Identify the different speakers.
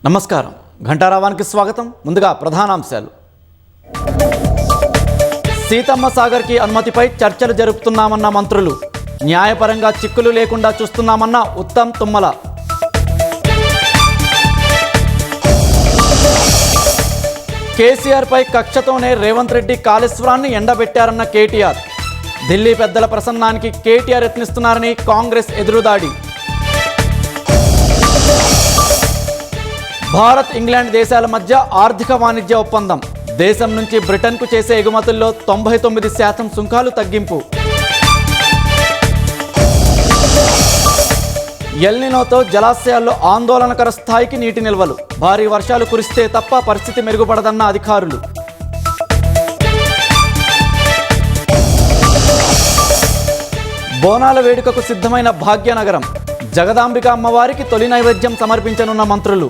Speaker 1: నమస్కారం. ఘంటారావానికి స్వాగతం. ముందుగా ప్రధానాంశాలు. సీతమ్మ సాగర్కి అనుమతిపై చర్చలు జరుపుతున్నామన్న మంత్రులు. న్యాయపరంగా చిక్కులు లేకుండా చూస్తున్నామన్న ఉత్తమ్ తుమ్మల. కేసీఆర్పై కక్షతోనే రేవంత్ రెడ్డి కాళేశ్వరాన్ని ఎండబెట్టారన్న కేటీఆర్. ఢిల్లీ పెద్దల ప్రసన్నానికి కేటీఆర్ యత్నిస్తున్నారని కాంగ్రెస్ ఎదురుదాడి. భారత్ ఇంగ్లాండ్ దేశాల మధ్య ఆర్థిక వాణిజ్య ఒప్పందం. దేశం నుంచి బ్రిటన్కు చేసే ఎగుమతుల్లో 99% సుంకాలు తగ్గింపు. ఎల్నినోతో జలాశయాల్లో ఆందోళనకర స్థాయికి నీటి నిల్వలు. భారీ వర్షాలు కురిస్తే తప్ప పరిస్థితి మెరుగుపడదన్న అధికారులు. బోనాల వేడుకకు సిద్ధమైన భాగ్యనగరం. జగదాంబిక అమ్మవారికి తొలి నైవేద్యం సమర్పించనున్న మంత్రులు.